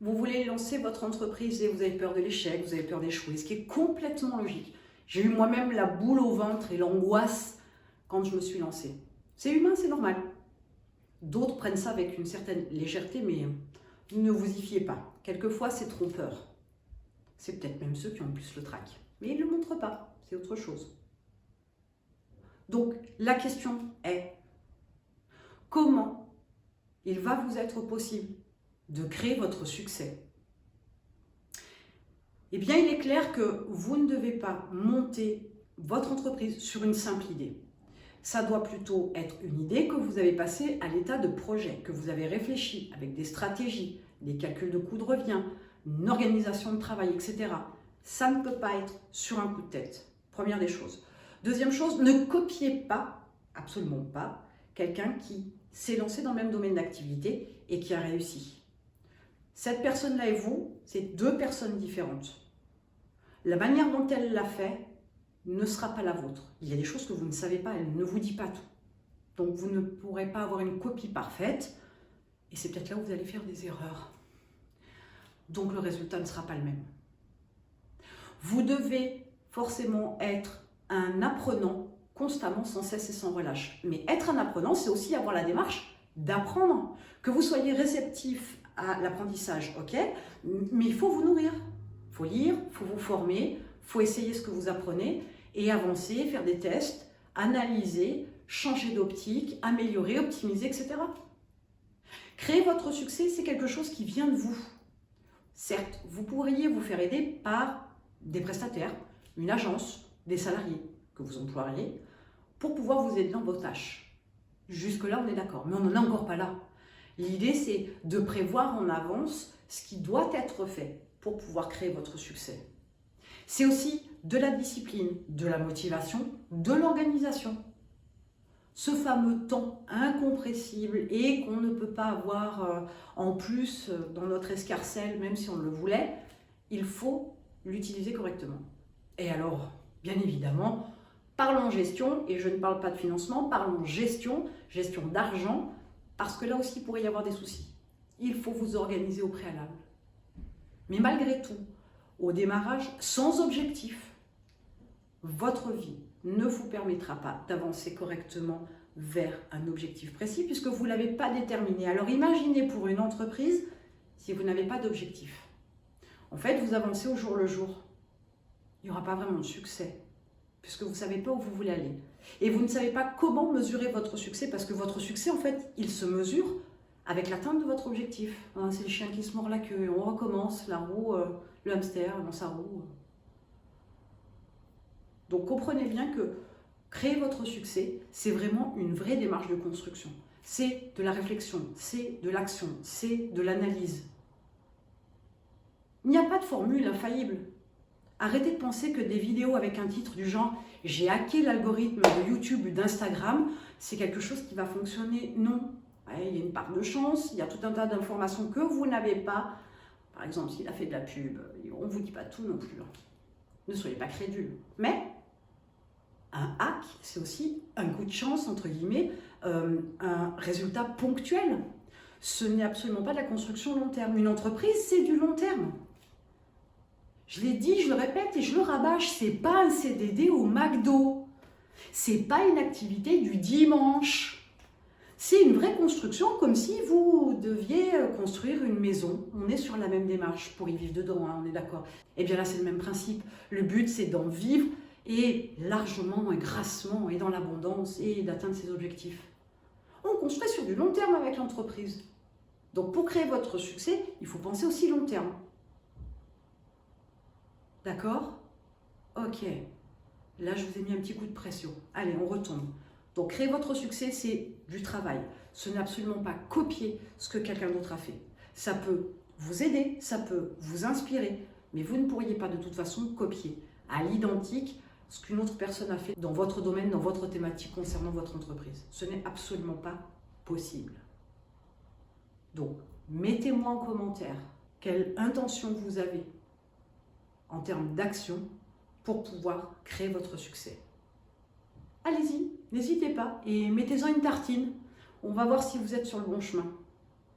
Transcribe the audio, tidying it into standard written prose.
Vous voulez lancer votre entreprise et vous avez peur de l'échec, vous avez peur d'échouer, ce qui est complètement logique. J'ai eu moi-même la boule au ventre et l'angoisse quand je me suis lancée. C'est humain, c'est normal. D'autres prennent ça avec une certaine légèreté, mais ne vous y fiez pas. Quelquefois, c'est trompeur. C'est peut-être même ceux qui ont le plus le trac. Mais ils ne le montrent pas, c'est autre chose. Donc, la question est, comment il va vous être possible de créer votre succès? Eh bien, il est clair que vous ne devez pas monter votre entreprise sur une simple idée. Ça doit plutôt être une idée que vous avez passée à l'état de projet, que vous avez réfléchi avec des stratégies, des calculs de coûts de revient, une organisation de travail, etc. Ça ne peut pas être sur un coup de tête. Première des choses. Deuxième chose, ne copiez pas, absolument pas, quelqu'un qui s'est lancé dans le même domaine d'activité et qui a réussi. Cette personne-là et vous, c'est deux personnes différentes. La manière dont elle l'a fait ne sera pas la vôtre. Il y a des choses que vous ne savez pas, elle ne vous dit pas tout. Donc vous ne pourrez pas avoir une copie parfaite et c'est peut-être là où vous allez faire des erreurs. Donc le résultat ne sera pas le même. Vous devez forcément être un apprenant constamment, sans cesse et sans relâche. Mais être un apprenant, c'est aussi avoir la démarche d'apprendre. Que vous soyez réceptif à l'apprentissage, ok, mais il faut vous nourrir. Il faut lire, il faut vous former, il faut essayer ce que vous apprenez et avancer, faire des tests, analyser, changer d'optique, améliorer, optimiser, etc. Créer votre succès, c'est quelque chose qui vient de vous. Certes, vous pourriez vous faire aider par des prestataires, une agence, des salariés que vous emploieriez pour pouvoir vous aider dans vos tâches. Jusque-là, on est d'accord, mais on n'en est encore pas là. L'idée, c'est de prévoir en avance ce qui doit être fait pour pouvoir créer votre succès. C'est aussi de la discipline, de la motivation, de l'organisation. Ce fameux temps incompressible et qu'on ne peut pas avoir en plus dans notre escarcelle, même si on le voulait, il faut l'utiliser correctement. Et alors, bien évidemment, parlons gestion, et je ne parle pas de financement, parlons gestion, gestion d'argent, parce que là aussi, il pourrait y avoir des soucis. Il faut vous organiser au préalable. Mais malgré tout, au démarrage, sans objectif, votre vie ne vous permettra pas d'avancer correctement vers un objectif précis puisque vous ne l'avez pas déterminé. Alors imaginez pour une entreprise si vous n'avez pas d'objectif. En fait, vous avancez au jour le jour. Il n'y aura pas vraiment de succès puisque vous ne savez pas où vous voulez aller. Et vous ne savez pas comment mesurer votre succès parce que votre succès, en fait, il se mesure avec l'atteinte de votre objectif. C'est le chien qui se mord la queue, on recommence la roue, le hamster dans sa roue. Donc comprenez bien que créer votre succès, c'est vraiment une vraie démarche de construction. C'est de la réflexion, c'est de l'action, c'est de l'analyse. Il n'y a pas de formule infaillible. Arrêtez de penser que des vidéos avec un titre du genre « J'ai hacké l'algorithme de YouTube ou d'Instagram », c'est quelque chose qui va fonctionner. Non. Il y a une part de chance, il y a tout un tas d'informations que vous n'avez pas. Par exemple, s'il a fait de la pub, on ne vous dit pas tout non plus. Ne soyez pas crédules. Mais un hack, c'est aussi un coup de chance, entre guillemets, un résultat ponctuel. Ce n'est absolument pas de la construction long terme. Une entreprise, c'est du long terme. Je l'ai dit, je le répète et je le rabâche, c'est pas un CDD au McDo. C'est pas une activité du dimanche. C'est une vraie construction, comme si vous deviez construire une maison. On est sur la même démarche pour y vivre dedans, on est d'accord. Et bien là, c'est le même principe. Le but, c'est d'en vivre et largement et grassement et dans l'abondance et d'atteindre ses objectifs. On construit sur du long terme avec l'entreprise. Donc pour créer votre succès, il faut penser aussi long terme. D'accord? Ok. Là, je vous ai mis un petit coup de pression. Allez, on retombe. Donc, créer votre succès, c'est du travail. Ce n'est absolument pas copier ce que quelqu'un d'autre a fait. Ça peut vous aider, ça peut vous inspirer, mais vous ne pourriez pas de toute façon copier à l'identique ce qu'une autre personne a fait dans votre domaine, dans votre thématique concernant votre entreprise. Ce n'est absolument pas possible. Donc, mettez-moi en commentaire quelle intention vous avez en termes d'action pour pouvoir créer votre succès. Allez-y, n'hésitez pas et mettez-en une tartine. On va voir si vous êtes sur le bon chemin.